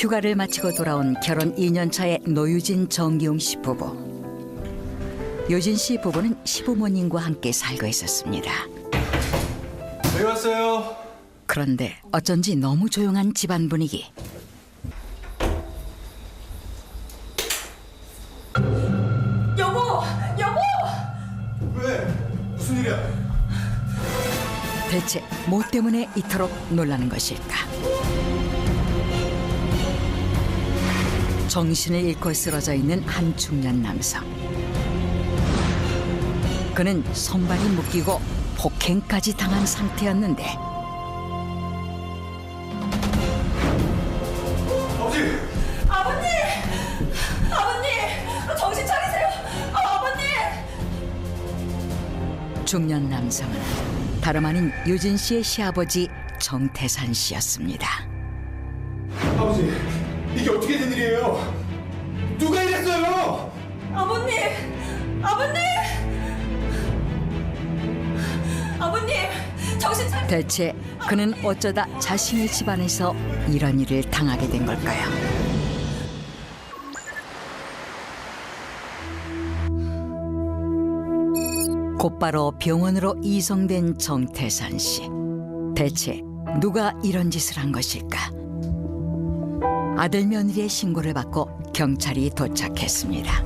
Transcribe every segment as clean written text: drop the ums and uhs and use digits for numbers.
휴가를 마치고 돌아온 결혼 2년 차의 노유진 정기용 씨 부부. 유진 씨 부부는 시부모님과 함께 살고 있었습니다. 왜 왔어요? 그런데 어쩐지 너무 조용한 집안 분위기. 여보! 여보! 왜? 무슨 일이야? 대체 뭐 때문에 이토록 놀라는 것일까? 정신을 잃고 쓰러져 있는 한 중년 남성. 그는 손발이 묶이고 폭행까지 당한 상태였는데 아버지! 아버님! 아버님! 정신 차리세요! 아버님! 중년 남성은 다름 아닌 유진 씨의 시아버지 정태산 씨였습니다. 아버지, 이게 어떻게 된 일이에요? 누가 이랬어요? 아버님! 아버님! 아버님! 정신 차리세요! 대체 그는 어쩌다 자신의 집안에서 이런 일을 당하게 된 걸까요? 곧바로 병원으로 이송된 정태산 씨. 대체 누가 이런 짓을 한 것일까? 아들 며느리의 신고를 받고 경찰이 도착했습니다.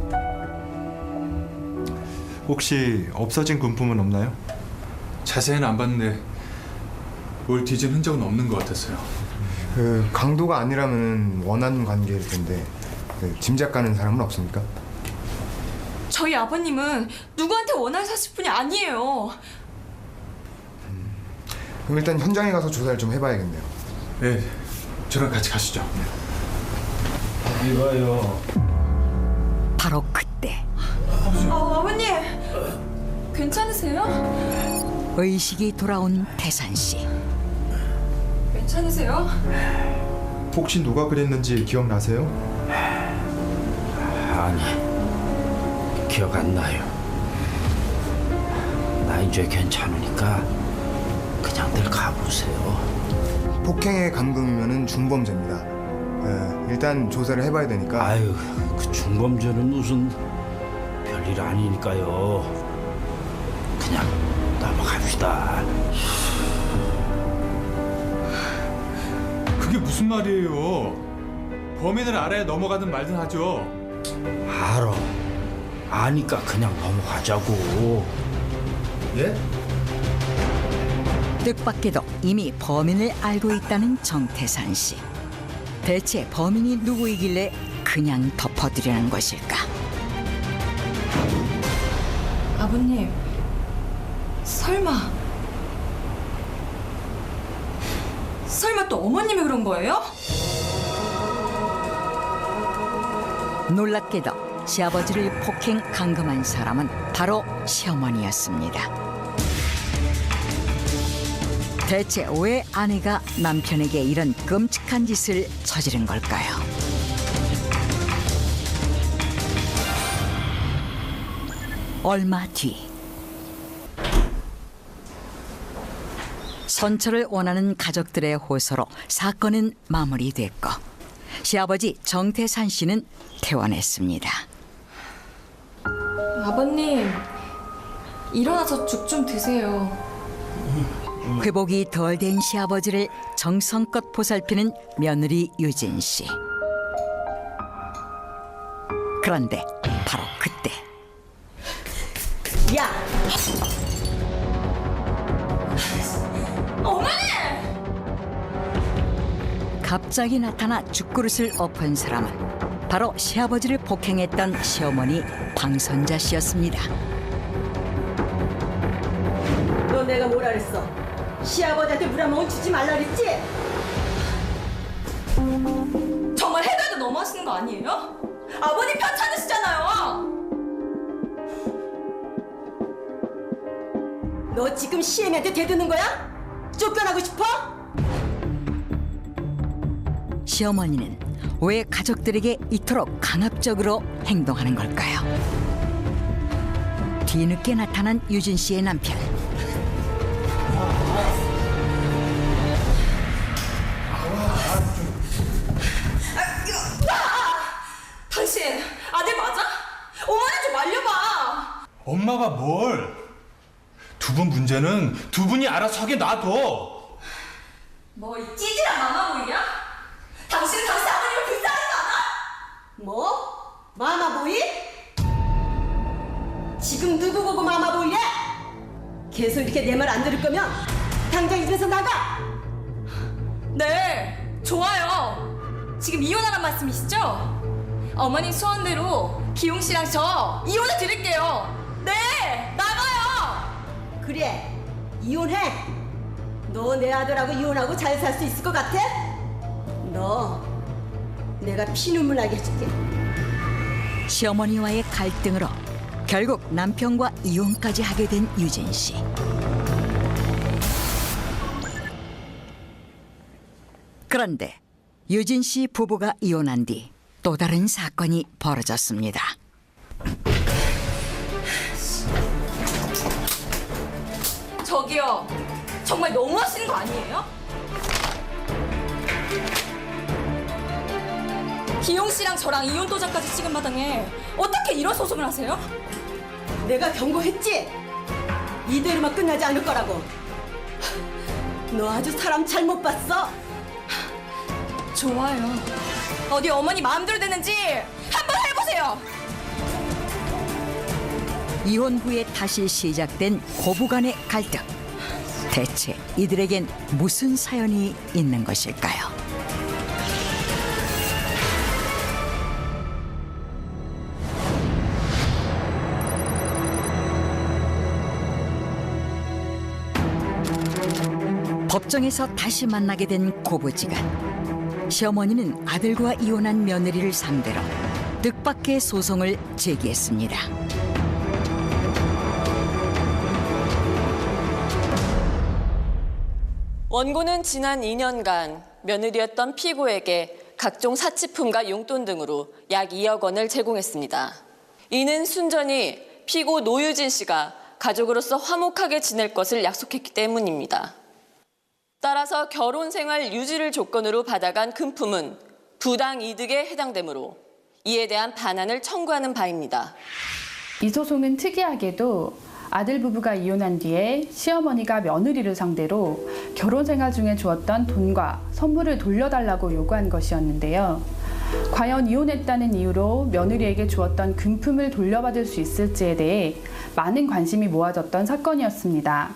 혹시 없어진 군품은 없나요? 자세히는 안 봤는데 뭘 뒤진 흔적은 없는 것 같았어요. 그 강도가 아니라면 원한 관계일 텐데 짐작 가는 사람은 없습니까? 저희 아버님은 누구한테 원한을 샀을 뿐이 아니에요. 그럼 일단 현장에 가서 조사를 좀 해봐야겠네요. 네, 저랑 같이 가시죠. 이봐요. 바로 그때 아버님! 괜찮으세요? 의식이 돌아온 태산 씨. 괜찮으세요? 혹시 누가 그랬는지 기억나세요? 아니, 기억 안 나요. 나 이제 괜찮으니까 그냥들 가보세요. 폭행의 감금이면 중범죄입니다. 일단 조사를 해봐야 되니까. 아유, 그 중범죄는 무슨 별일 아니니까요. 그냥 넘어갑시다. 그게 무슨 말이에요? 범인을 알아야 넘어가든 말든 하죠. 알아. 아니까 그냥 넘어가자고. 예? 뜻밖에도 이미 범인을 알고 있다는 정태산 씨. 대체 범인이 누구이길래 그냥 덮어두려는 것일까? 아버님, 설마 또 어머님이 그런 거예요? 놀랍게도 시아버지를 폭행 감금한 사람은 바로 시어머니였습니다. 대체 왜 아내가 남편에게 이런 끔찍한 짓을 저지른 걸까요? 얼마 뒤 선처를 원하는 가족들의 호소로 사건은 마무리됐고 시아버지 정태산 씨는 퇴원했습니다. 아버님, 일어나서 죽 좀 드세요. 회복이 덜 된 시아버지를 정성껏 보살피는 며느리 유진 씨. 그런데 바로 그때 야! 어머니! 갑자기 나타나 죽그릇을 엎은 사람은 바로 시아버지를 폭행했던 시어머니 방선자 씨였습니다. 너 내가 뭐라 그랬어? 시아버지한테 물 한 모금 주지 말라 그랬지? 정말 해도 해도 너무하시는 거 아니에요? 아버님 편찮으시잖아요. 너 지금 시애미한테 대드는 거야? 쫓겨나고 싶어? 시어머니는 왜 가족들에게 이토록 강압적으로 행동하는 걸까요? 뒤늦게 나타난 유진 씨의 남편. 엄마가 뭘? 두 분 문제는 두 분이 알아서 하게 놔둬. 뭐 이 찌질한 마마보이야? 당신은 당신 아버님을 불쌍하지도 않아? 뭐? 마마보이? 지금 누구 보고 마마보이래? 계속 이렇게 내 말 안 들을 거면 당장 이 집에서 나가! 네, 좋아요. 지금 이혼하란 말씀이시죠? 어머니 소원대로 기용 씨랑 저 이혼해 드릴게요. 네, 나가요. 그래, 이혼해! 너 내 아들하고 이혼하고 잘 살 수 있을 것 같아? 너 내가 피눈물 나게 해줄게. 시어머니와의 갈등으로 결국 남편과 이혼까지 하게 된 유진 씨. 그런데 유진 씨 부부가 이혼한 뒤 또 다른 사건이 벌어졌습니다. 저기요, 정말 너무하시는 거 아니에요? 기용 씨랑 저랑 이혼 도장까지 찍은 마당에 어떻게 이런 소송을 하세요? 내가 경고했지? 이대로만 끝나지 않을 거라고. 너 아주 사람 잘못 봤어. 좋아요. 어디 어머니 마음대로 되는지 한번 해보세요. 이혼 후에 다시 시작된 고부간의 갈등. 대체 이들에겐 무슨 사연이 있는 것일까요? 법정에서 다시 만나게 된 고부지간. 시어머니는 아들과 이혼한 며느리를 상대로 뜻밖의 소송을 제기했습니다. 원고는 지난 2년간 며느리였던 피고에게 각종 사치품과 용돈 등으로 약 2억 원을 제공했습니다. 이는 순전히 피고 노유진 씨가 가족으로서 화목하게 지낼 것을 약속했기 때문입니다. 따라서 결혼 생활 유지를 조건으로 받아간 금품은 부당 이득에 해당되므로 이에 대한 반환을 청구하는 바입니다. 이 소송은 특이하게도 아들 부부가 이혼한 뒤에 시어머니가 며느리를 상대로 결혼 생활 중에 주었던 돈과 선물을 돌려달라고 요구한 것이었는데요. 과연 이혼했다는 이유로 며느리에게 주었던 금품을 돌려받을 수 있을지에 대해 많은 관심이 모아졌던 사건이었습니다.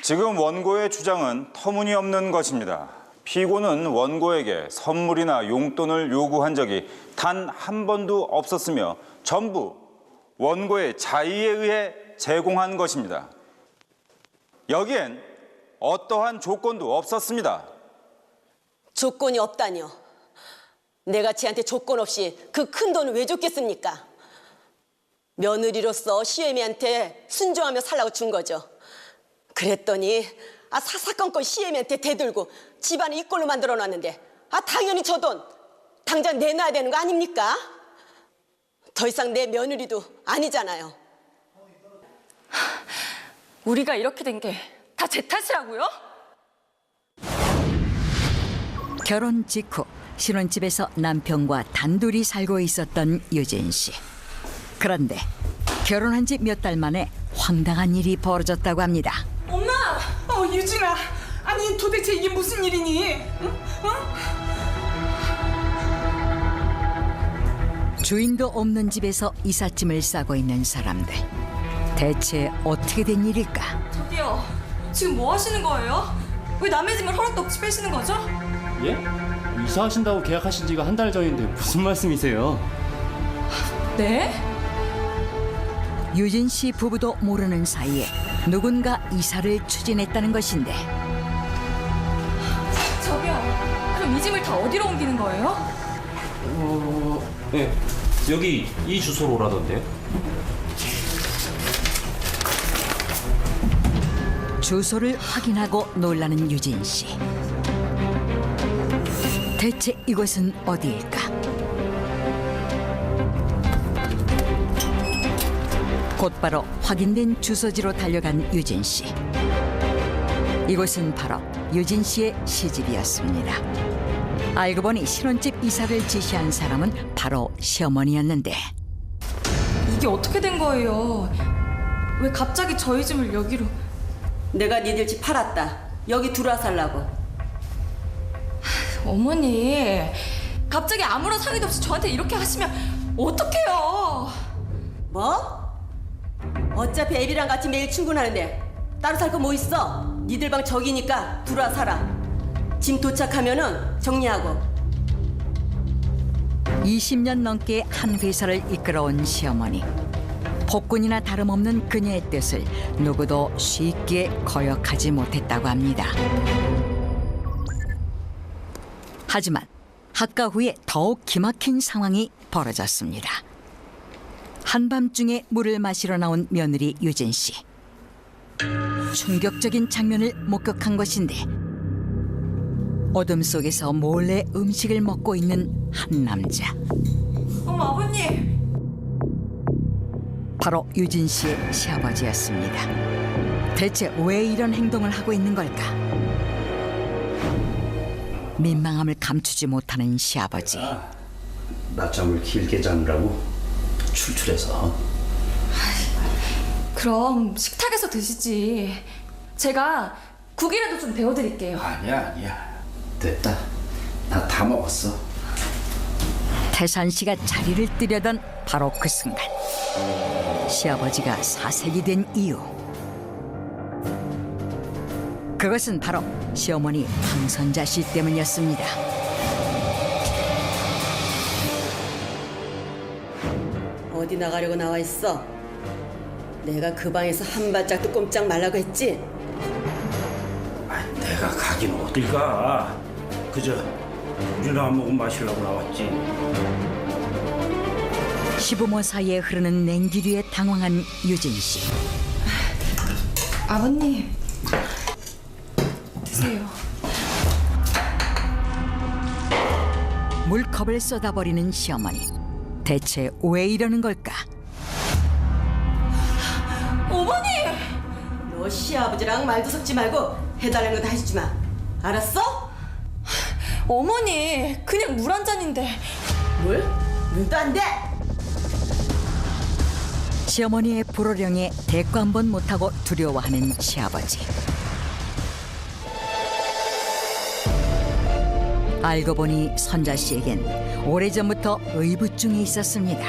지금 원고의 주장은 터무니없는 것입니다. 피고는 원고에게 선물이나 용돈을 요구한 적이 단 한 번도 없었으며 전부 원고의 자의에 의해 제공한 것입니다. 여기엔 어떠한 조건도 없었습니다. 조건이 없다뇨. 내가 지한테 조건 없이 그 큰 돈을 왜 줬겠습니까? 며느리로서 시애미한테 순종하며 살라고 준 거죠. 그랬더니 사사건건 시애미한테 대들고 집안을 이 꼴로 만들어놨는데 당연히 저 돈 당장 내놔야 되는 거 아닙니까? 더 이상 내 며느리도 아니잖아요. 우리가 이렇게 된 게 다 제 탓이라고요? 결혼 직후 신혼집에서 남편과 단둘이 살고 있었던 유진 씨. 그런데 결혼한 지 몇 달 만에 황당한 일이 벌어졌다고 합니다. 엄마! 유진아, 아니 도대체 이게 무슨 일이니? 응? 주인도 없는 집에서 이삿짐을 싸고 있는 사람들. 대체 어떻게 된 일일까? 저기요, 지금 뭐 하시는 거예요? 왜 남의 짐을 허락도 없이 빼시는 거죠? 예? 이사하신다고 계약하신 지가 한 달 전인데 무슨 말씀이세요? 네? 유진 씨 부부도 모르는 사이에 누군가 이사를 추진했다는 것인데. 저기요, 그럼 이 짐을 다 어디로 옮기는 거예요? 네, 여기 이 주소로 오라던데요? 주소를 확인하고 놀라는 유진 씨. 대체 이곳은 어디일까? 곧바로 확인된 주소지로 달려간 유진 씨. 이곳은 바로 유진 씨의 시집이었습니다. 알고 보니 신혼집 이사를 지시한 사람은 바로 시어머니였는데. 이게 어떻게 된 거예요? 왜 갑자기 저희 집을 여기로? 내가 니들 집 팔았다. 여기 들어와 살라고. 어머니, 갑자기 아무런 상의도 없이 저한테 이렇게 하시면 어떡해요? 뭐? 어차피 애비랑 같이 매일 출근하는데 따로 살 거 뭐 있어? 니들 방 저기니까 들어와 살아. 짐 도착하면은 정리하고. 20년 넘게 한 회사를 이끌어온 시어머니. 폭군이나 다름없는 그녀의 뜻을 누구도 쉽게 거역하지 못했다고 합니다. 하지만 합가 후에 더욱 기막힌 상황이 벌어졌습니다. 한밤중에 물을 마시러 나온 며느리 유진 씨. 충격적인 장면을 목격한 것인데 어둠 속에서 몰래 음식을 먹고 있는 한 남자. 어머, 아버님! 바로 유진 씨의 시아버지였습니다. 대체 왜 이런 행동을 하고 있는 걸까? 민망함을 감추지 못하는 시아버지. 낮잠을 길게 자느라고 출출해서. 그럼 식탁에서 드시지. 제가 국이라도 좀 데워드릴게요. 아니야. 됐다. 나 다 먹었어. 태산 씨가 자리를 뜨려던 바로 그 순간 시아버지가 사색이 된 이유. 그것은 바로 시어머니 황선자 씨 때문이었습니다. 어디 나가려고 나와 있어? 내가 그 방에서 한 발짝도 꼼짝 말라고 했지? 내가 가긴 어딜 가. 그저 물이나 한 모금 마시려고 나왔지. 시부모 사이에 흐르는 냉기류에 당황한 유진 씨. 아버님, 드세요. 물컵을 쏟아버리는 시어머니. 대체 왜 이러는 걸까? 어머니! 너 시아버지랑 말도 섞지 말고 해달라는 거 다 해주지 마. 알았어? 어머니, 그냥 물 한 잔인데. 물? 물도 안 돼! 시어머니의 불호령에 대꾸 한 번 못하고 두려워하는 시아버지. 알고 보니 선자 씨에겐 오래전부터 의부증이 있었습니다.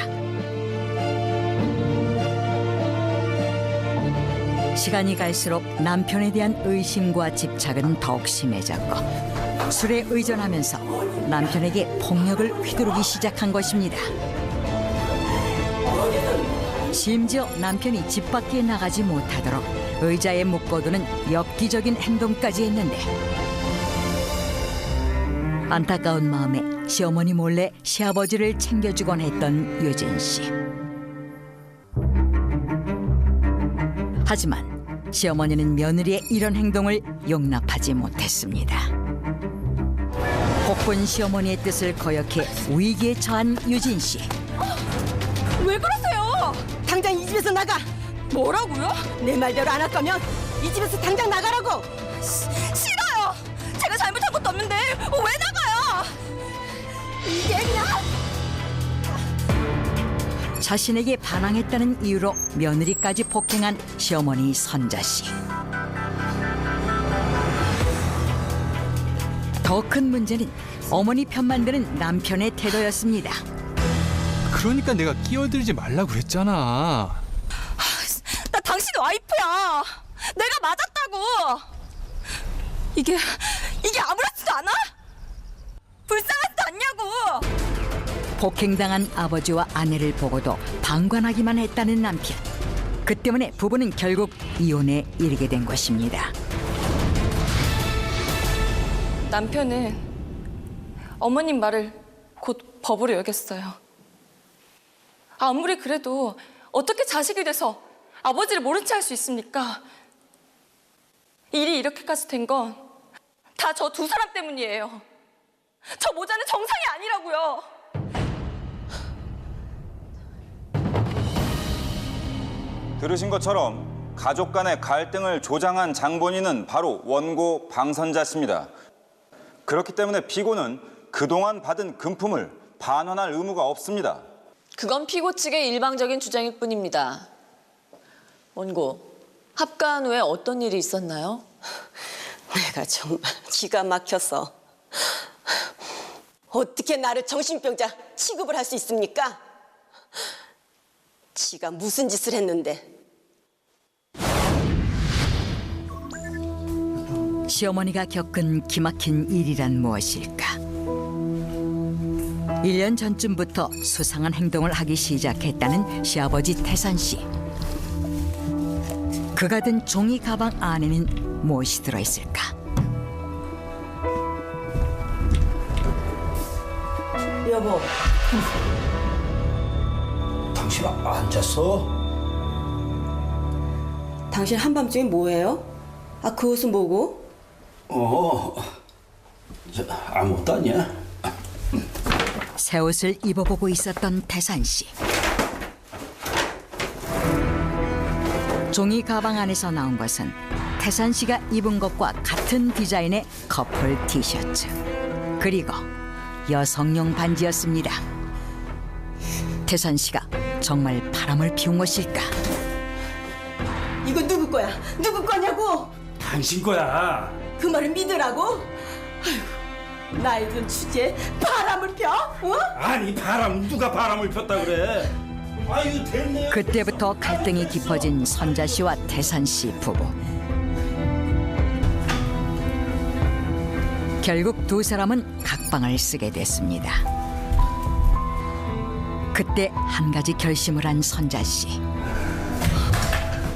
시간이 갈수록 남편에 대한 의심과 집착은 더욱 심해졌고 술에 의존하면서 남편에게 폭력을 휘두르기 시작한 것입니다. 심지어 남편이 집 밖에 나가지 못하도록 의자에 묶어두는 엽기적인 행동까지 했는데 안타까운 마음에 시어머니 몰래 시아버지를 챙겨주곤 했던 유진 씨. 하지만 시어머니는 며느리의 이런 행동을 용납하지 못했습니다. 폭군 시어머니의 뜻을 거역해 위기에 처한 유진 씨. 왜 그러세요? 당장 이 집에서 나가! 뭐라고요? 내 말대로 안 할 거면 이 집에서 당장 나가라고! 싫어요! 제가 잘못한 것도 없는데 왜 나가요? 이게 그냥... 자신에게 반항했다는 이유로 며느리까지 폭행한 시어머니 선자 씨. 더 큰 문제는 어머니 편만 드는 남편의 태도였습니다. 그러니까 내가 끼어들지 말라고 그랬잖아. 나 당신 와이프야. 내가 맞았다고. 이게 아무렇지도 않아? 불쌍하지도 않냐고. 폭행당한 아버지와 아내를 보고도 방관하기만 했다는 남편. 그 때문에 부부는 결국 이혼에 이르게 된 것입니다. 남편은 어머님 말을 곧 법으로 여겼어요. 아무리 그래도 어떻게 자식이 돼서 아버지를 모른 채 할 수 있습니까? 일이 이렇게까지 된 건 다 저 두 사람 때문이에요. 저 모자는 정상이 아니라고요. 들으신 것처럼 가족 간의 갈등을 조장한 장본인은 바로 원고 방선자 씨입니다. 그렇기 때문에 피고는 그동안 받은 금품을 반환할 의무가 없습니다. 그건 피고 측의 일방적인 주장일 뿐입니다. 원고, 합가한 후에 어떤 일이 있었나요? 내가 정말 기가 막혀서 어떻게 나를 정신병자 취급을 할 수 있습니까? 지가 무슨 짓을 했는데. 시어머니가 겪은 기막힌 일이란 무엇일까? 1년 전쯤부터 수상한 행동을 하기 시작했다는 시아버지 태산 씨. 그가 든 종이 가방 안에는 무엇이 들어있을까? 여보, 당신 안 잤어? 당신 한밤중에 뭐해요? 그 옷은 뭐고? 아무것도 아니야. 새 옷을 입어보고 있었던 태산 씨. 종이 가방 안에서 나온 것은 태산 씨가 입은 것과 같은 디자인의 커플 티셔츠, 그리고 여성용 반지였습니다. 태산 씨가 정말 바람을 피운 것일까? 이거 누구 거야? 누구 거냐고? 당신 거야. 그 말을 믿으라고? 아이고, 나이 든 주제에 바람을 펴? 어? 아니 누가 바람을 폈다 그래? 아유 됐네. 그때부터 갈등이 깊어진 선자 씨와 태산 씨 부부. 결국 두 사람은 각방을 쓰게 됐습니다. 그때 한 가지 결심을 한 선자 씨.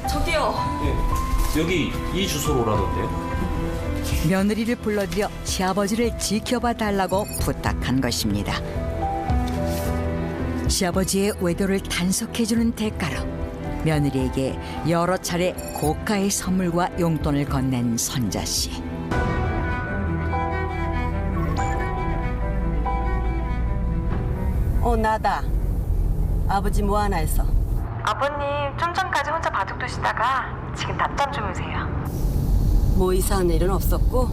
저기요. 여기 이 주소로 오라던데요? 며느리를 불러들여 시아버지를 지켜봐 달라고 부탁한 것입니다. 시아버지의 외도를 단속해주는 대가로 며느리에게 여러 차례 고가의 선물과 용돈을 건넨 선자 씨. 나다. 아버지 뭐 하나 했어? 아버님 좀 전까지 혼자 바둑 두시다가 지금 낮잠 주무세요. 뭐 이상한 일은 없었고?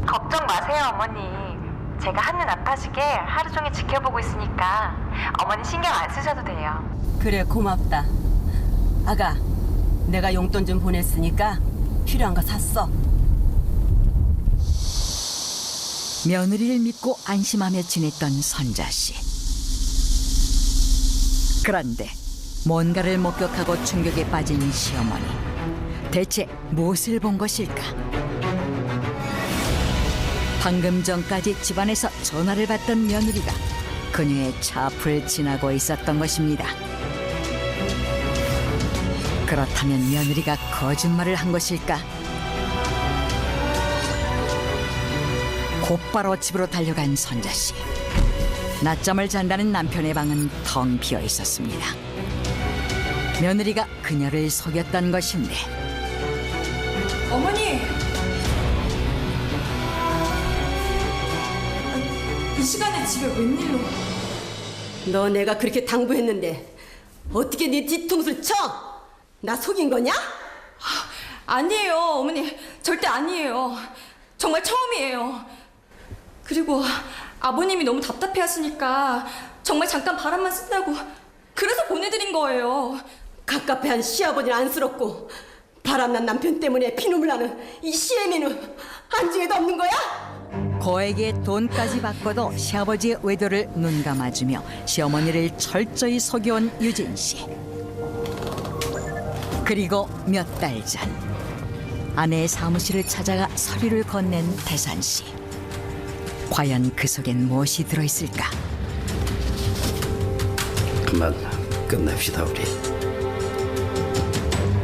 걱정 마세요 어머니. 제가 한눈 아파지게 하루 종일 지켜보고 있으니까 어머니 신경 안 쓰셔도 돼요. 그래, 고맙다. 아가, 내가 용돈 좀 보냈으니까 필요한 거 샀어. 며느리를 믿고 안심하며 지냈던 선자 씨. 그런데 뭔가를 목격하고 충격에 빠진 시어머니. 대체 무엇을 본 것일까? 방금 전까지 집안에서 전화를 받던 며느리가 그녀의 차 앞을 지나고 있었던 것입니다. 그렇다면 며느리가 거짓말을 한 것일까? 곧바로 집으로 달려간 선자 씨. 낮잠을 잔다는 남편의 방은 텅 비어 있었습니다. 며느리가 그녀를 속였던 것인데. 어머니. 이 시간에 집에 웬일로? 너 내가 그렇게 당부했는데 어떻게 네 뒤통수를 쳐? 나 속인 거냐? 아니에요, 어머니. 절대 아니에요. 정말 처음이에요. 그리고 아버님이 너무 답답해 하시니까 정말 잠깐 바람만 쓴다고 그래서 보내드린 거예요. 갑갑해한 시아버지는 안쓰럽고 바람난 남편 때문에 피눈물 나는 이 시애미는 안중에도 없는 거야? 고에게 돈까지 받고도 시아버지의 외도를 눈감아주며 시어머니를 철저히 속여온 유진 씨. 그리고 몇 달 전 아내의 사무실을 찾아가 서류를 건넨 태산 씨. 과연 그 속엔 무엇이 들어있을까? 그만 끝냅시다 우리.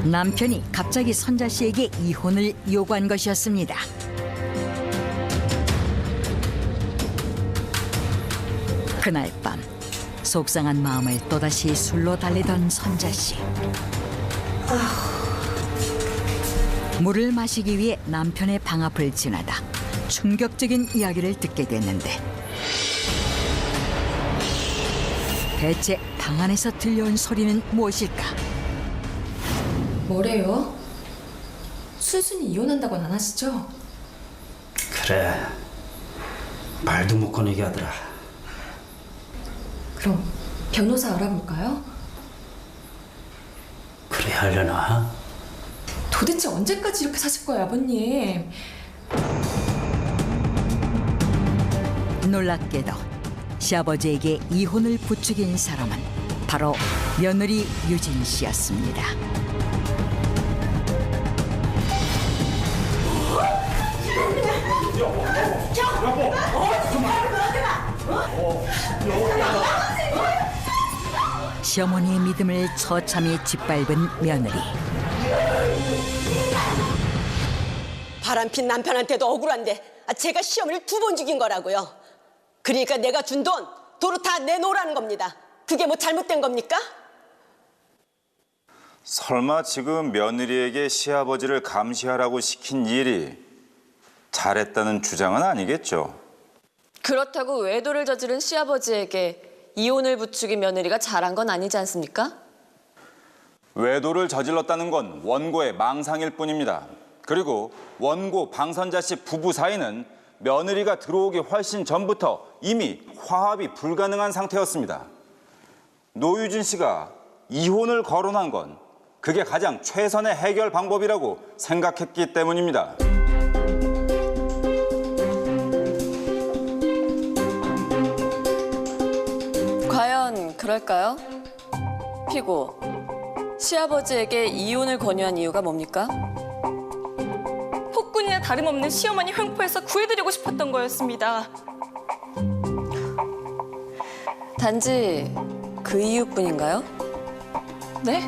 남편이 갑자기 선자 씨에게 이혼을 요구한 것이었습니다. 그날 밤 속상한 마음을 또다시 술로 달래던 선자 씨. 물을 마시기 위해 남편의 방 앞을 지나다 충격적인 이야기를 듣게 됐는데, 대체 방 안에서 들려온 소리는 무엇일까? 뭐래요? 순순히 이혼한다고는 안 하시죠? 그래 말도 못 꺼내게 하더라. 그럼 변호사 알아볼까요? 그래야 하려나? 도대체 언제까지 이렇게 사실 거예요, 아버님? 놀랍게도 시아버지에게 이혼을 부추긴 사람은 바로 며느리 유진 씨였습니다. 시어머니의 믿음을 처참히 짓밟은 며느리. 바람핀 남편한테도 억울한데 제가 시어머니를 2번 죽인 거라고요. 그러니까 내가 준 돈 도로 다 내놓으라는 겁니다. 그게 뭐 잘못된 겁니까? 설마 지금 며느리에게 시아버지를 감시하라고 시킨 일이 잘했다는 주장은 아니겠죠? 그렇다고 외도를 저지른 시아버지에게 이혼을 부추긴 며느리가 잘한 건 아니지 않습니까? 외도를 저질렀다는 건 원고의 망상일 뿐입니다. 그리고 원고 방선자 씨 부부 사이는 며느리가 들어오기 훨씬 전부터 이미 화합이 불가능한 상태였습니다. 노유진 씨가 이혼을 거론한 건 그게 가장 최선의 해결 방법이라고 생각했기 때문입니다. 과연 그럴까요? 피고, 시아버지에게 이혼을 권유한 이유가 뭡니까? 폭군이나 다름없는 시어머니 횡포에서 구해드리고 싶었던 거였습니다. 단지 그 이유뿐인가요? 네?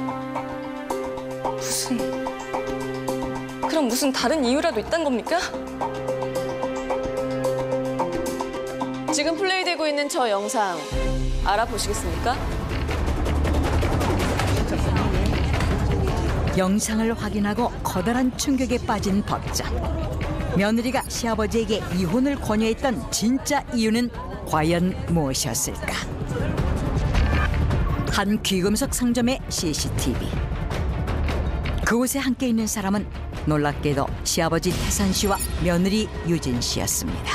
그럼 무슨 다른 이유라도 있단 겁니까? 지금 플레이되고 있는 저 영상 알아보시겠습니까? 영상을 확인하고 커다란 충격에 빠진 법정. 며느리가 시아버지에게 이혼을 권유했던 진짜 이유는 과연 무엇이었을까? 한 귀금속 상점의 CCTV. 그곳에 함께 있는 사람은 놀랍게도 시아버지 태산 씨와 며느리 유진 씨였습니다.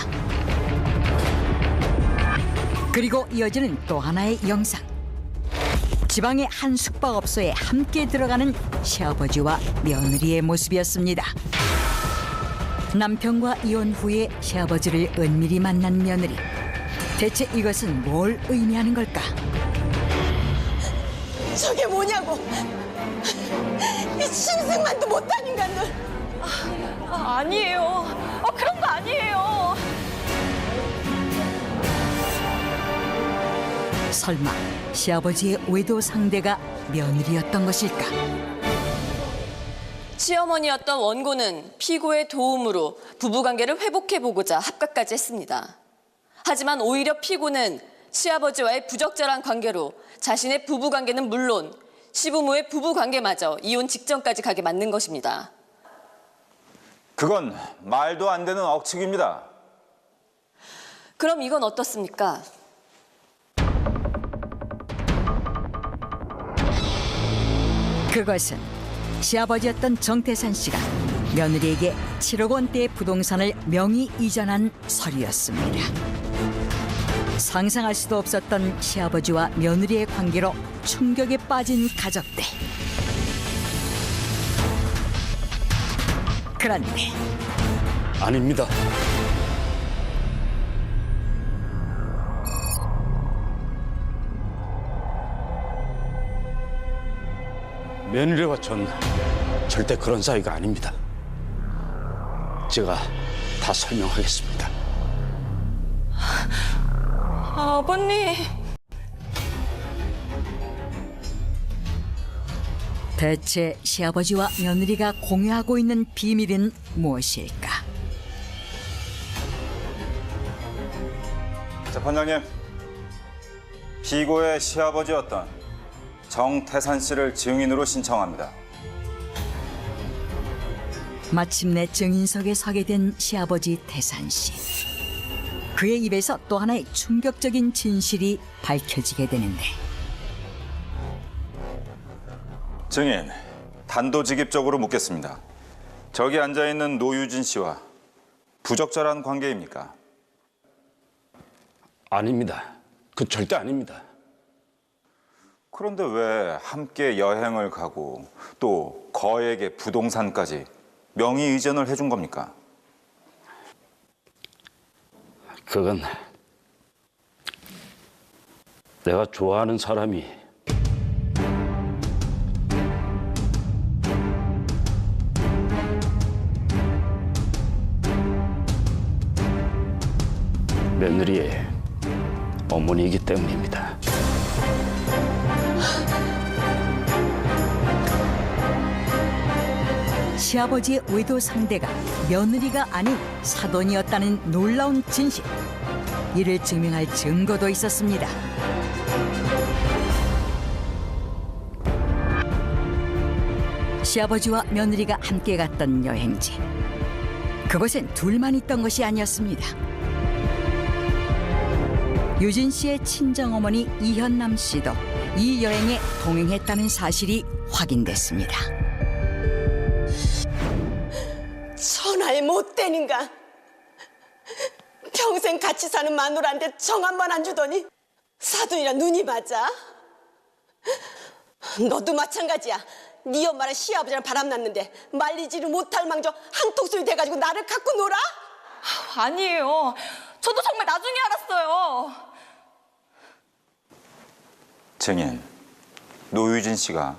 그리고 이어지는 또 하나의 영상. 지방의 한 숙박업소에 함께 들어가는 시아버지와 며느리의 모습이었습니다. 남편과 이혼 후에 시아버지를 은밀히 만난 며느리. 대체 이것은 뭘 의미하는 걸까? 저게 뭐냐고. 이 짐승만도 못한 인간들. 아니에요. 그런 거 아니에요. 설마 시아버지의 외도 상대가 며느리였던 것일까? 시어머니였던 원고는 피고의 도움으로 부부관계를 회복해보고자 합각까지 했습니다. 하지만 오히려 피고는 시아버지와의 부적절한 관계로 자신의 부부관계는 물론 시부모의 부부관계마저 이혼 직전까지 가게 만든 것입니다. 그건 말도 안 되는 억측입니다. 그럼 이건 어떻습니까? 그것은 시아버지였던 정태산 씨가 며느리에게 7억 원대의 부동산을 명의 이전한 서류였습니다. 상상할 수도 없었던 시아버지와 며느리의 관계로 충격에 빠진 가족들. 그런데 아닙니다. 며느리와 전 절대 그런 사이가 아닙니다. 제가 다 설명하겠습니다. 아버님. 대체 시아버지와 며느리가 공유하고 있는 비밀은 무엇일까? 재판장님, 피고의 시아버지였던 정태산 씨를 증인으로 신청합니다. 마침내 증인석에 서게 된 시아버지 태산 씨. 그의 입에서 또 하나의 충격적인 진실이 밝혀지게 되는데. 증인, 단도직입적으로 묻겠습니다. 저기 앉아있는 노유진 씨와 부적절한 관계입니까? 아닙니다. 그 절대 아닙니다. 그런데 왜 함께 여행을 가고 또 거액의 부동산까지 명의 이전을 해준 겁니까? 그건 내가 좋아하는 사람이 며느리의 어머니이기 때문입니다. 시아버지의 외도 상대가 며느리가 아닌 사돈이었다는 놀라운 진실. 이를 증명할 증거도 있었습니다. 시아버지와 며느리가 함께 갔던 여행지. 그곳엔 둘만 있던 것이 아니었습니다. 유진 씨의 친정어머니 이현남 씨도 이 여행에 동행했다는 사실이 확인됐습니다. 천하의 못되는가. 평생 같이 사는 마누라한테 정 한 번 안 주더니 사돈이랑 눈이 맞아? 너도 마찬가지야. 네 엄마랑 시아버지랑 바람났는데 말리지를 못할 망정 한통속이 돼가지고 나를 갖고 놀아? 아니에요. 저도 정말 나중에 알았어요. 증인, 노유진 씨가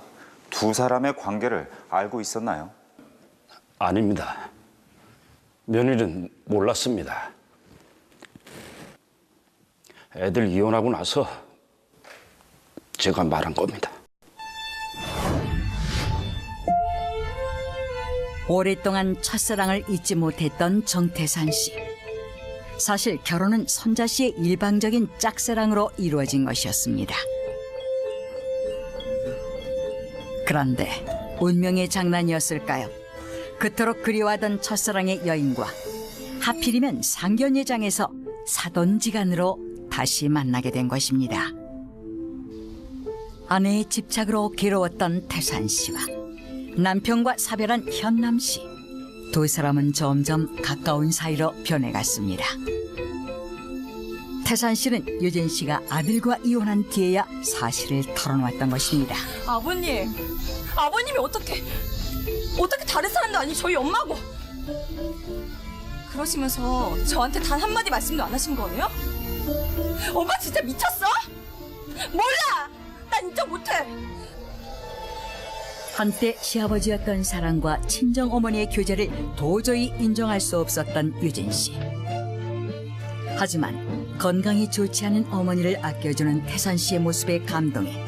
두 사람의 관계를 알고 있었나요? 아닙니다. 며느리는 몰랐습니다. 애들 이혼하고 나서 제가 말한 겁니다. 오랫동안 첫사랑을 잊지 못했던 정태산 씨. 사실 결혼은 선자 씨의 일방적인 짝사랑으로 이루어진 것이었습니다. 그런데 운명의 장난이었을까요? 그토록 그리워하던 첫사랑의 여인과 하필이면 상견례장에서 사돈지간으로 다시 만나게 된 것입니다. 아내의 집착으로 괴로웠던 태산 씨와 남편과 사별한 현남 씨. 두 사람은 점점 가까운 사이로 변해갔습니다. 태산 씨는 유진 씨가 아들과 이혼한 뒤에야 사실을 털어놓았던 것입니다. 아버님이 어떻게 다른 사람도 아니 저희 엄마고 그러시면서 저한테 단 한마디 말씀도 안 하신 거예요? 엄마 진짜 미쳤어? 몰라! 난 인정 못해! 한때 시아버지였던 사랑과 친정어머니의 교제를 도저히 인정할 수 없었던 유진 씨. 하지만 건강이 좋지 않은 어머니를 아껴주는 태산 씨의 모습에 감동해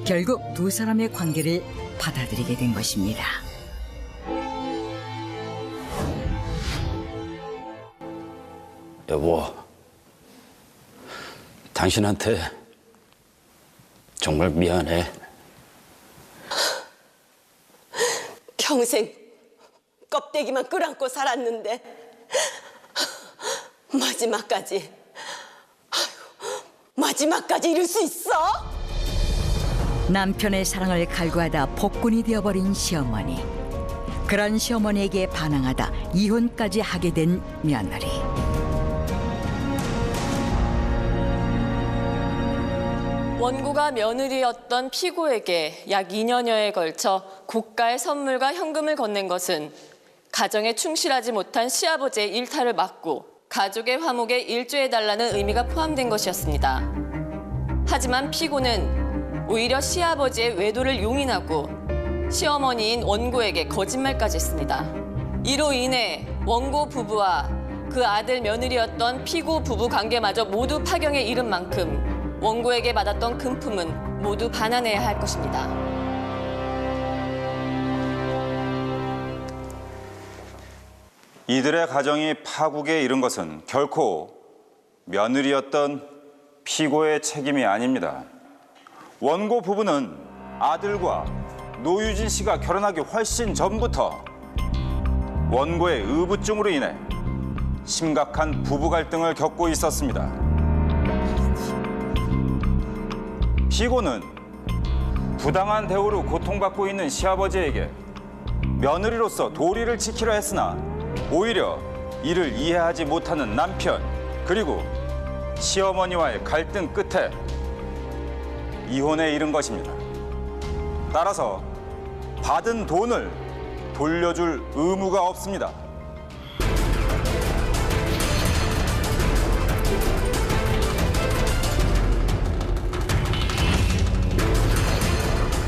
결국 두 사람의 관계를 받아들이게 된 것입니다. 여보, 당신한테 정말 미안해. 평생 껍데기만 끌안고 살았는데 마지막까지 이럴 수 있어? 남편의 사랑을 갈구하다 폭군이 되어버린 시어머니. 그런 시어머니에게 반항하다 이혼까지 하게 된 며느리. 원고가 며느리였던 피고에게 약 2년여에 걸쳐 고가의 선물과 현금을 건넨 것은 가정에 충실하지 못한 시아버지의 일탈을 막고 가족의 화목에 일조해달라는 의미가 포함된 것이었습니다. 하지만 피고는 오히려 시아버지의 외도를 용인하고 시어머니인 원고에게 거짓말까지 했습니다. 이로 인해 원고 부부와 그 아들 며느리였던 피고 부부 관계마저 모두 파경에 이른 만큼 원고에게 받았던 금품은 모두 반환해야 할 것입니다. 이들의 가정이 파국에 이른 것은 결코 며느리였던 피고의 책임이 아닙니다. 원고 부부는 아들과 노유진 씨가 결혼하기 훨씬 전부터 원고의 의부증으로 인해 심각한 부부 갈등을 겪고 있었습니다. 피고는 부당한 대우로 고통받고 있는 시아버지에게 며느리로서 도리를 지키려 했으나 오히려 이를 이해하지 못하는 남편 그리고 시어머니와의 갈등 끝에 이혼에 이른 것입니다. 따라서 받은 돈을 돌려줄 의무가 없습니다.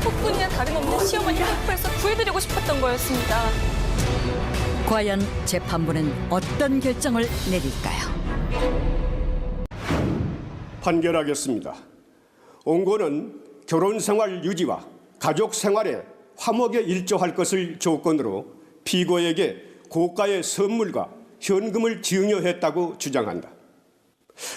폭군이나 다름없는 시어머니 학부에서 구해드리고 싶었던 거였습니다. 과연 재판부는 어떤 결정을 내릴까요? 판결하겠습니다. 원고는 결혼 생활 유지와 가족 생활에 화목에 일조할 것을 조건으로 피고에게 고가의 선물과 현금을 증여했다고 주장한다.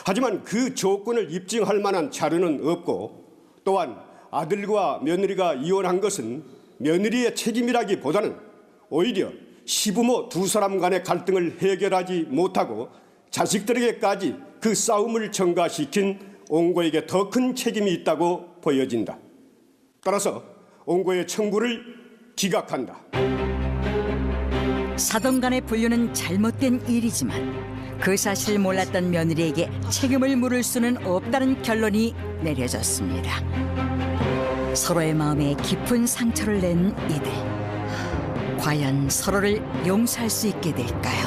하지만 그 조건을 입증할 만한 자료는 없고, 또한 아들과 며느리가 이혼한 것은 며느리의 책임이라기보다는 오히려 시부모 두 사람 간의 갈등을 해결하지 못하고 자식들에게까지 그 싸움을 전가시킨 원고에게 더 큰 책임이 있다고 보여진다. 따라서 원고의 청구를 기각한다. 사돈 간의 분류는 잘못된 일이지만 그 사실을 몰랐던 며느리에게 책임을 물을 수는 없다는 결론이 내려졌습니다. 서로의 마음에 깊은 상처를 낸 이들. 과연 서로를 용서할 수 있게 될까요?